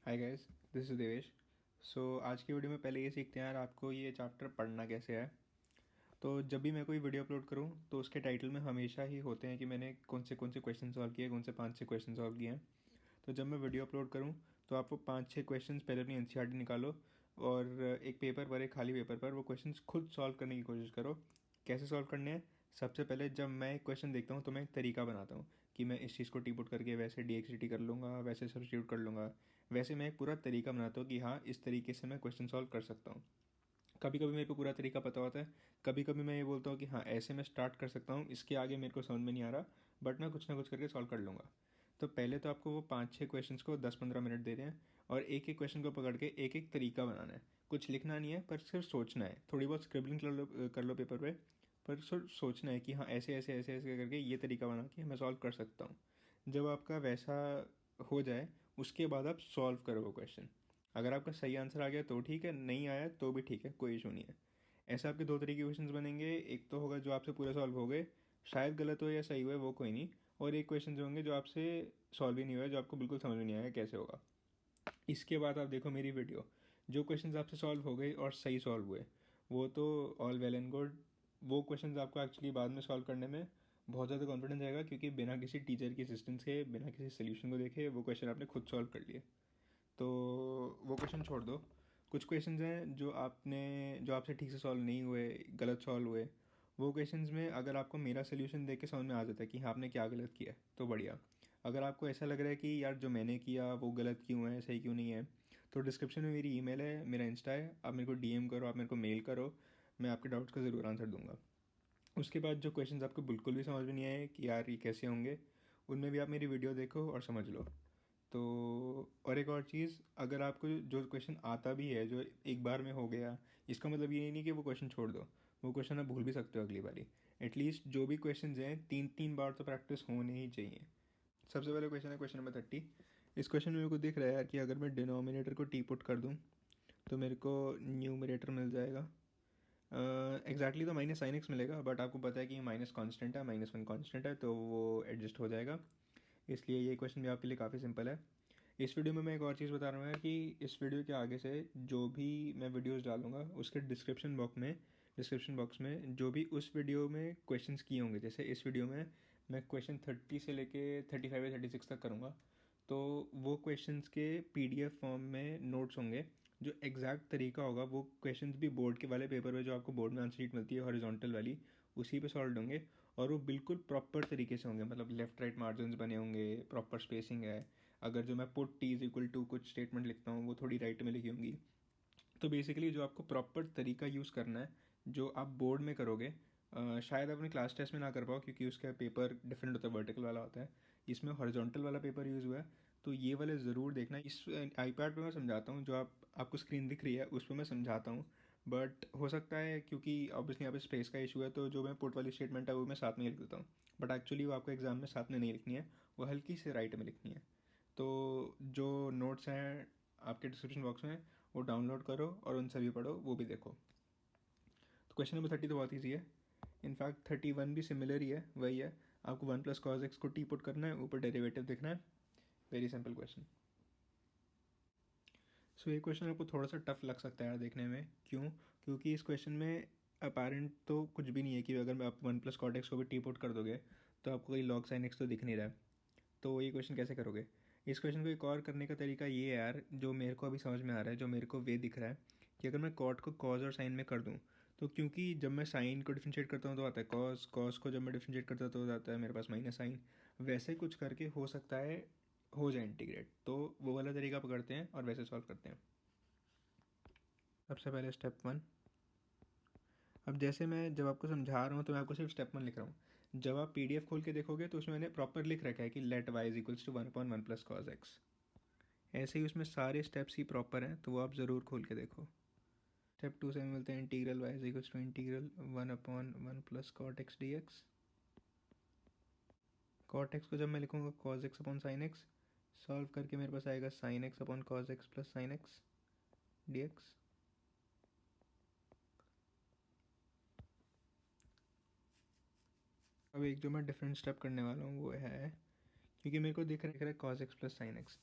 Hi guys, this is Devesh. आज की video में पहले ये सीखते हैं यार आपको ये चैप्टर पढ़ना कैसे है। तो जब भी मैं कोई वीडियो अपलोड करूँ तो उसके टाइटल में हमेशा ही होते हैं कि मैंने कौन से क्वेश्चन सॉल्व किए, कौन से 5-6 क्वेश्चन सॉल्व किए हैं। तो जब मैं वीडियो अपलोड करूँ तो आप वो 5-6 क्वेश्चन पहले अपनी एनसीईआरटी निकालो और एक पेपर पर, एक खाली पेपर पर वो क्वेश्चन खुद सॉल्व करने की कोशिश करो। कैसे सॉल्व करने हैं? सबसे पहले जब मैं एक क्वेश्चन देखता हूँ तो मैं एक तरीका बनाता हूँ कि मैं इस चीज़ को टी पुट करके वैसे डी एक्स डी टी कर लूँगा, वैसे सब्स्टिट्यूट कर लूँगा। वैसे मैं एक पूरा तरीका बनाता हूँ कि हाँ, इस तरीके से मैं क्वेश्चन सॉल्व कर सकता हूँ। कभी कभी मेरे को पूरा तरीका पता होता है, कभी कभी मैं ये बोलता हूँ कि हाँ, ऐसे मैं स्टार्ट कर सकता हूँ, इसके आगे मेरे को समझ में नहीं आ रहा, बट मैं कुछ ना कुछ करके सॉल्व कर लूँगा। तो पहले तो आपको वो 5-6 क्वेश्चन को 10-15 मिनट दे रहे हैं और एक एक क्वेश्चन को पकड़ के एक एक तरीका बनाना है। कुछ लिखना नहीं है, पर सिर्फ सोचना है। थोड़ी बहुत स्क्रिबलिंग कर लो पेपर पे, पर सिर्फ सोचना है कि हाँ, ऐसे ऐसे ऐसे ऐसे करके ये तरीका बना के मैं सॉल्व कर सकता हूँ। जब आपका वैसा हो जाए उसके बाद आप सॉल्व करो वो क्वेश्चन। अगर आपका सही आंसर आ गया तो ठीक है, नहीं आया तो भी ठीक है, कोई इशू नहीं है। ऐसे आपके दो तरीके के क्वेश्चन बनेंगे। एक तो होगा जो आपसे पूरे सॉल्व हो गए, शायद गलत हो या सही हुए वो कोई नहीं। और एक क्वेश्चन जो होंगे जो आपसे सॉल्व ही नहीं हुआ, जो आपको बिल्कुल समझ में नहीं आएगा कैसे होगा। इसके बाद आप देखो मेरी वीडियो, जो क्वेश्चंस आपसे सॉल्व हो गए और सही सॉल्व हुए वो तो ऑल वेल एंड गुड। वो क्वेश्चंस आपको एक्चुअली बाद में सॉल्व करने में बहुत ज़्यादा कॉन्फिडेंस आएगा, क्योंकि बिना किसी टीचर की असिस्टेंस के, बिना किसी सोल्यूशन को देखे वो क्वेश्चन आपने खुद सॉल्व कर लिए। तो वो क्वेश्चन छोड़ दो। कुछ क्वेश्चंस हैं जो आपसे ठीक से सॉल्व नहीं हुए, गलत सॉल्व हुए। वो क्वेश्चंस में अगर आपको मेरा सोल्यूशन देख के समझ में आ जाता है कि हाँ, आपने क्या गलत किया है, तो बढ़िया। अगर आपको ऐसा लग रहा है कि यार जो मैंने किया वो गलत क्यों है, सही क्यों नहीं है, तो डिस्क्रिप्शन में मेरी ईमेल है, मेरा इंस्टा है, आप मेरे को डीएम करो, आप मेरे को मेल करो। मैं आपके डाउट्स का ज़रूर आंसर दूंगा। उसके बाद जो क्वेश्चंस आपको बिल्कुल भी समझ में नहीं आए कि यार ये कैसे होंगे, उनमें भी आप मेरी वीडियो देखो और समझ लो। तो और एक और चीज़, अगर आपको जो क्वेश्चन आता भी है, जो एक बार में हो गया, इसका मतलब ये नहीं कि वो क्वेश्चन छोड़ दो। वो क्वेश्चन आप भूल भी सकते हो अगली बारी। एटलीस्ट जो भी क्वेश्चन हैं 3-3 बार तो प्रैक्टिस होनी ही चाहिए। सबसे पहले क्वेश्चन है क्वेश्चन नंबर 30। इस क्वेश्चन में मेरे को दिख रहा है यार कि अगर मैं डिनोमिनेटर को टी पुट कर दूँ तो मेरे को न्यूमरेटर मिल जाएगा। एग्जैक्टली तो माइनस साइन एक्स मिलेगा, बट आपको पता है कि माइनस कांस्टेंट है, -1 कांस्टेंट है, तो वो एडजस्ट हो जाएगा। इसलिए ये क्वेश्चन भी आपके लिए काफ़ी सिंपल है। इस वीडियो में मैं एक और चीज़ बता रहा हूँ यार कि इस वीडियो के आगे से जो भी मैं वीडियोस डालूंगा उसके डिस्क्रिप्शन बॉक्स में जो भी उस वीडियो में क्वेश्चंस किए होंगे, जैसे इस वीडियो में मैं क्वेश्चन 30 से लेके 35 या 36 तक करूँगा, तो वो क्वेश्चंस के पीडीएफ फॉर्म में नोट्स होंगे। जो एग्जैक्ट तरीका होगा वो क्वेश्चंस भी बोर्ड के वाले पेपर में, जो आपको बोर्ड में आंसर शीट मिलती है हॉरिजॉन्टल वाली, उसी पे सॉल्व होंगे। और वो बिल्कुल प्रॉपर तरीके से होंगे, मतलब लेफ्ट राइट मार्जिन बने होंगे, प्रॉपर स्पेसिंग है। अगर जो मैं put T is equal to कुछ स्टेटमेंट लिखता हूँ वो थोड़ी राइट में लिखी होंगी। तो बेसिकली जो आपको प्रॉपर तरीका यूज़ करना है, जो आप बोर्ड में करोगे, शायद अपने क्लास टेस्ट में ना कर पाओ क्योंकि उसका पेपर डिफरेंट होता है, वर्टिकल वाला होता है। इसमें हॉरिजॉन्टल वाला पेपर यूज़ हुआ है, तो ये वाले ज़रूर देखना। इस आईपैड पे मैं समझाता हूँ, जो आपको स्क्रीन दिख रही है उस पर मैं समझाता हूँ। बट हो सकता है क्योंकि ऑब्वियसली यहाँ पे स्पेस का इशू है, तो जो मैं पुट वाली स्टेटमेंट है वो मैं साथ में लिख देता हूँ। बट एक्चुअली वो आपको एग्जाम में साथ में नहीं लिखनी है, वो हल्की से राइट में लिखनी है। तो जो नोट्स हैं आपके डिस्क्रिप्शन बॉक्स में, वो डाउनलोड करो और उनसे भी पढ़ो, वो भी देखो। तो क्वेश्चन नंबर 30 तो बहुत ईजी है। इनफैक्ट 31 भी सिमिलर ही है, वही है। आपको 1 + cos x को टी पुट करना है, ऊपर डेरिवेटिव देखना है। Very simple question. ये क्वेश्चन आपको थोड़ा सा टफ लग सकता है यार देखने में। क्यों? क्योंकि इस क्वेश्चन में अपेरेंट तो कुछ भी नहीं है कि अगर आप 1 + cot x को भी टी पुट कर दोगे तो आपको कोई log sin x तो दिख नहीं रहा है। तो ये क्वेश्चन कैसे करोगे? इस क्वेश्चन को एक और करने का तरीका ये है यार, जो मेरे को अभी समझ में आ रहा है, जो मेरे को वे दिख रहा है, कि अगर मैं कॉट को कॉज और साइन में कर दूँ, तो क्योंकि जब मैं साइन को डिफरेंशिएट करता हूँ तो आता है कॉस, कॉस को जब मैं डिफरेंशिएट करता हूँ तो आता है मेरे पास माइनस साइन। वैसे कुछ करके हो सकता है हो जाए इंटीग्रेट, तो वो वाला तरीका पकड़ते हैं और वैसे सॉल्व करते हैं। सबसे पहले स्टेप 1। अब जैसे मैं जब आपको समझा रहा हूँ तो मैं आपको सिर्फ स्टेप 1 लिख रहा हूँ। जब आप पीडीएफ खोल के देखोगे तो उसमें मैंने प्रॉपर लिख रखा है कि let y is equals to 1/1 + cos x। ऐसे ही उसमें सारे स्टेप्स ही प्रॉपर हैं, तो वो आप ज़रूर खोल के देखो। स्टेप 2 से मिलते हैं integral y is equals to integral 1/1 + cot x dx। cot x को जब मैं लिखूँगा cos x/sin x, सॉल्व करके मेरे पास आएगा sin x/cos x + sin x dx। अब एक जो मैं डिफरेंट स्टेप करने वाला हूँ वो है, क्योंकि मेरे को दिख रहा है cos x + sin x।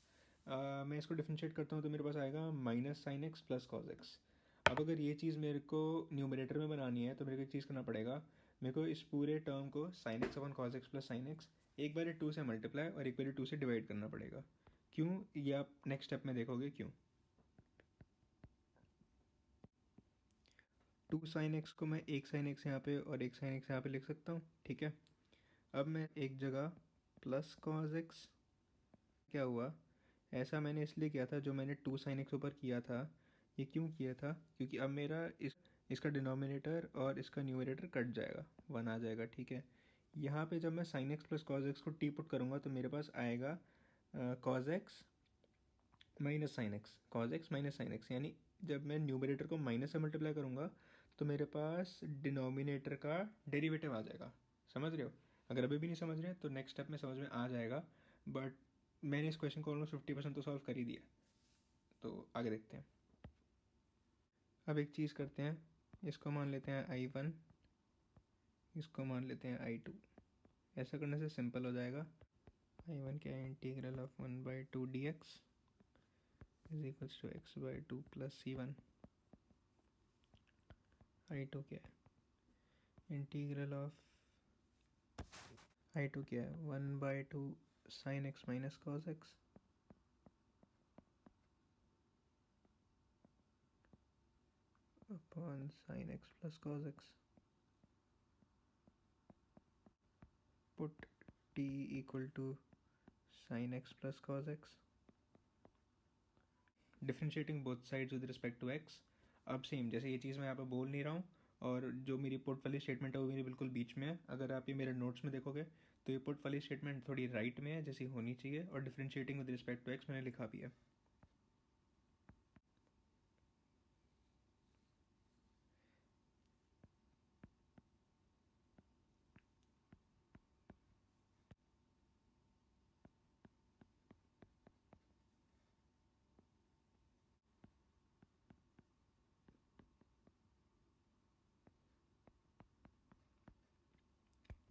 मैं इसको डिफ्रेंशिएट करता हूँ तो मेरे पास आएगा minus sign x plus cos x. अब अगर ये चीज़ मेरे को न्यूमरेटर में बनानी है तो मेरे को एक चीज़ करना पड़ेगा, मेरे को इस पूरे टर्म को sine x upon cos x plus sine x एक बार 2 से मल्टीप्लाई और एक बार 2 से डिवाइड करना पड़ेगा। क्यों, ये आप नेक्स्ट स्टेप में देखोगे क्यों। 2 साइन एक्स को मैं एक साइन एक्स यहाँ पे और एक साइन एक्स यहाँ पे लिख सकता हूँ, ठीक है। अब मैं एक जगह प्लस कॉज एक्स, क्या हुआ, ऐसा मैंने इसलिए किया था, जो मैंने 2 साइन एक्स ऊपर किया था, ये क्यों किया था, क्योंकि अब मेरा इसका डिनोमिनेटर और इसका न्यूमरेटर कट जाएगा, 1 आ जाएगा, ठीक है। यहाँ पे जब मैं sign x plus cos x को टी पुट करूँगा तो मेरे पास आएगा cos x minus sign x, cos x minus sine x, यानी जब मैं न्यूमरेटर को माइनस से मल्टीप्लाई करूँगा तो मेरे पास डिनोमिनेटर का डेरिवेटिव आ जाएगा। समझ रहे हो? अगर अभी भी नहीं समझ रहे तो नेक्स्ट स्टेप में समझ में आ जाएगा, बट मैंने इस क्वेश्चन को ऑलमोस्ट 50% तो सॉल्व कर ही दिया। तो आगे देखते हैं। अब एक चीज़ करते हैं, इसको मान लेते हैं I1, इसको मान लेते हैं I2। ऐसा करने से सिंपल हो जाएगा। I1 क्या है, integral of 1/2 dx is equals to x/2 plus C1। I2 क्या है, इंटीग्रल ऑफ I2 क्या है, 1/2 sine x minus cos x upon sine x plus cos x. Put t equal to sine x plus cos x, differentiating both sides with respect to x. अब same जैसे ये चीज़ मैं यहाँ पे बोल नहीं रहा हूँ, और जो मेरी पुट वाली स्टेटमेंट है वो मेरी बिल्कुल बीच में है। अगर आप ये मेरे नोट्स में देखोगे तो ये पुट वाली स्टेटमेंट थोड़ी राइट में है जैसी होनी चाहिए, और differentiating with respect to x मैंने लिखा भी है।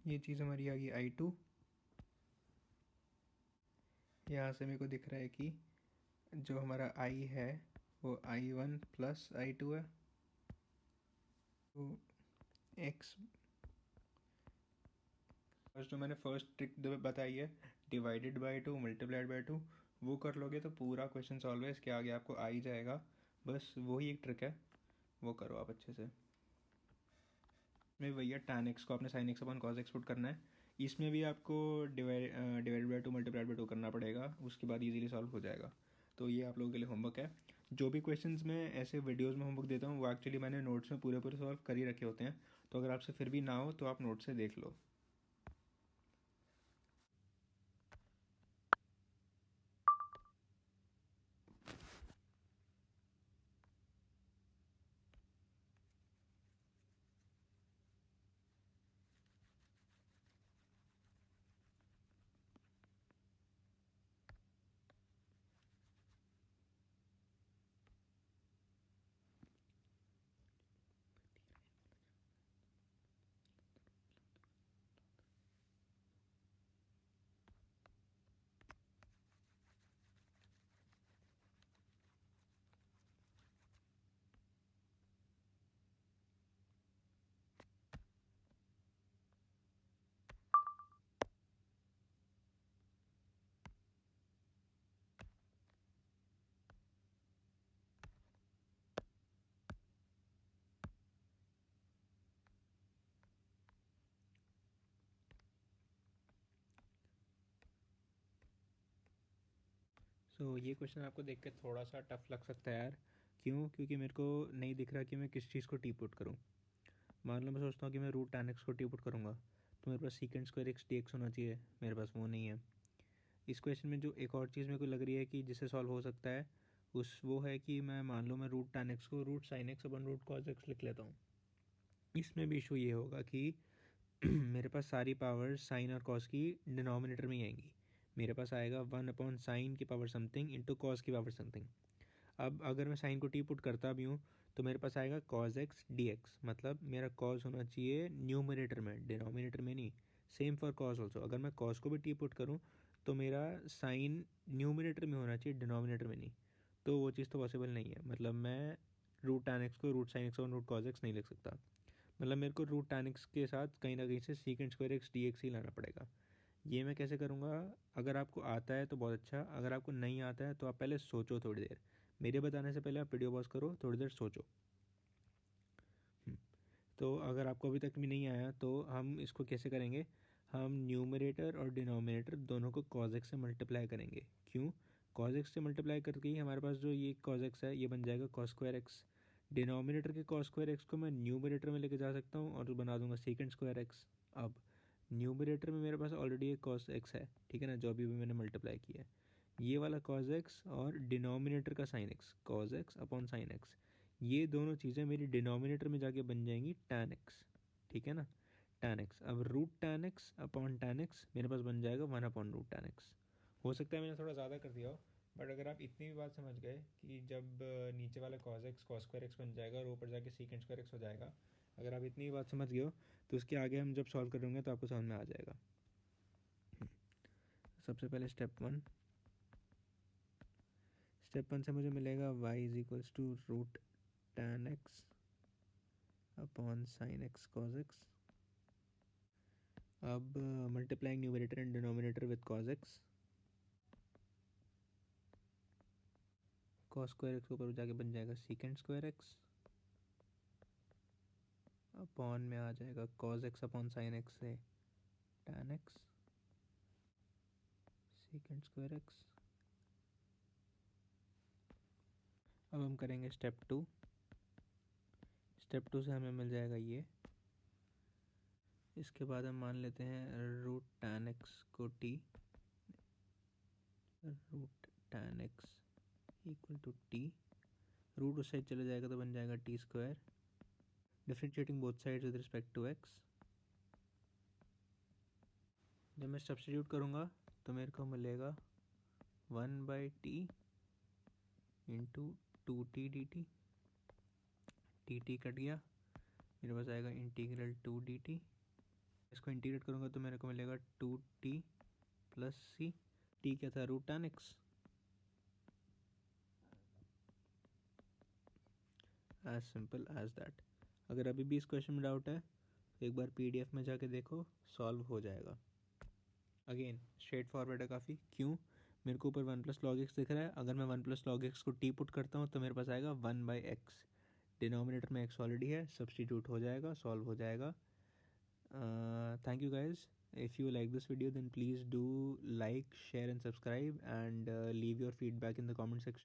ये चीज़ हमारी आ गई I2। यहाँ से मेरे को दिख रहा है कि जो हमारा I है वो I1 प्लस I2 है, तो x जो मैंने फर्स्ट ट्रिक बताई है, डिवाइडेड बाई 2 मल्टीप्लाइड बाई 2, वो कर लोगे तो पूरा क्वेश्चन सॉल्व है, इसके आगे आपको आ ही जाएगा। बस वही एक ट्रिक है, वो करो आप अच्छे से। में भैया tan x को आपने sin x अपन cos x पुट करना है, इसमें भी आपको डिवाइडेड बाई 2 मल्टीप्लाइड बाई 2 करना पड़ेगा, उसके बाद इजीली सॉल्व हो जाएगा। तो ये आप लोगों के लिए होमवर्क है। जो भी क्वेश्चंस मैं ऐसे वीडियोस में होमवर्क देता हूँ वो एक्चुअली मैंने नोट्स में पूरे पूरे सॉल्व कर ही रखे होते हैं, तो अगर आपसे फिर भी ना हो तो आप नोट से देख लो। ये क्वेश्चन आपको देख के थोड़ा सा टफ लग सकता है यार। क्यों? क्योंकि मेरे को नहीं दिख रहा कि मैं किस चीज़ को टी पुट करूँ। मान लो मैं सोचता हूँ कि मैं रूट tan x को टी पुट करूँगा, तो मेरे पास secant square x d x होना चाहिए, मेरे पास वो नहीं है। इस क्वेश्चन में जो एक और चीज़ मेरे को लग रही है कि जिससे सॉल्व हो सकता है, वो है कि मैं मान लो मैं रूट tan x को root sine x upon root cos x लिख लेता हूँ। इसमें भी इशू ये होगा कि मेरे पास सारी पावर साइन और कॉस की डिनोमिनेटर में ही आएंगी। मेरे पास आएगा 1/sin की पावर समथिंग इंटू कॉस की पावर समथिंग। अब अगर मैं साइन को टी पुट करता भी हूँ तो मेरे पास आएगा cos x dx, मतलब मेरा cos होना चाहिए न्यूमरेटर में, डिनोमिनेटर में नहीं। सेम फॉर cos ऑल्सो, अगर मैं cos को भी टी पुट करूँ तो मेरा साइन न्यूमिनेटर में होना चाहिए, डिनोमिनेटर में नहीं। तो वो चीज़ तो पॉसिबल नहीं है। मतलब मैं रूट टैन एक्स को रूट साइन एक्स और रूट कॉज एक्स नहीं लिख सकता। मतलब मेरे को रूट टैन एक्स के साथ कहीं ना कहीं से secant square x d x ही लाना पड़ेगा। ये मैं कैसे करूँगा? अगर आपको आता है तो बहुत अच्छा, अगर आपको नहीं आता है तो आप पहले सोचो थोड़ी देर। मेरे बताने से पहले आप वीडियो पॉज करो, थोड़ी देर सोचो। तो अगर आपको अभी तक भी नहीं आया तो हम इसको कैसे करेंगे? हम न्यूमरेटर और डिनोमिनेटर दोनों को कॉज एक्स से मल्टीप्लाई करेंगे। क्यों? कॉज एक्स से मल्टीप्लाई करके ही हमारे पास जो ये कॉज एक्स है ये बन जाएगा कॉस स्क्वायर एक्स। डिनोमिनेटर के कॉस स्क्वायर एक्स को मैं न्यूमरेटर में लेके जा सकता हूँ और बना दूंगा सेकंड स्क्वायर एक्स। अब न्यूमरेटर में मेरे पास ऑलरेडी एक कॉस एक्स है, ठीक है ना, जो अभी भी मैंने मल्टीप्लाई किया है। ये वाला कॉज एक्स और डिनोमिनेटर का sign x, cos x upon sine x, ये दोनों चीज़ें मेरी डिनोमिनेटर में जाके बन जाएंगी tan x, ठीक है ना, tan x। अब root tan x upon tan x मेरे पास बन जाएगा 1/√tan x। हो सकता है मैंने थोड़ा ज़्यादा कर दिया हो, बट अगर आप इतनी भी बात समझ गए कि जब नीचे वाला cos x cos square x बन जाएगा और ऊपर जाके secant स्क्वायर एक्स हो जाएगा, अगर आप इतनी भी बात समझ गए हो तो उसके आगे हम जब सॉल्व करेंगे तो आपको समझ में आ जाएगा। सबसे पहले स्टेप वन से मुझे मिलेगा y = root tan x upon sine x cos x. अब multiplying numerator and denominator with cos x, cos square x के ऊपर जाके बन जाएगा सीकेंड स्क्वायर एक्स अपॉन में आ जाएगा cos x upon sine x से tan एक्स सीकेंड स्क्वायर एक्स। अब हम करेंगे स्टेप टू से हमें मिल जाएगा ये। इसके बाद हम मान लेते हैं रूट tan एक्स को t, root tan x equal to t, root उस साइड चले जाएगा तो बन जाएगा t square, differentiating both sides with respect to x। जब मैं सब्स्टिट्यूट करूँगा तो मेरे को मिलेगा 1/t into 2t dt, dt cut गया, मेरे पास आएगा इंटीग्रल 2dt। इसको इंटीग्रेट करूँगा तो मेरे को मिलेगा 2t प्लस c। t क्या था? Root tan x। As simple as that. अगर अभी भी इस क्वेश्चन में डाउट है तो एक बार PDF में जाके देखो, सॉल्व हो जाएगा। अगेन स्ट्रेट फॉरवर्ड है काफ़ी। क्यों? मेरे को ऊपर 1+log x दिख रहा है, अगर मैं 1+log x को t पुट करता हूँ तो मेरे पास आएगा 1/x। डिनोमिनेटर में x ऑलरेडी है, सब्सटीट्यूट हो जाएगा, सॉल्व हो जाएगा। Thank you guys. If you like this video then please do like, share and subscribe, and leave your feedback in the comment section.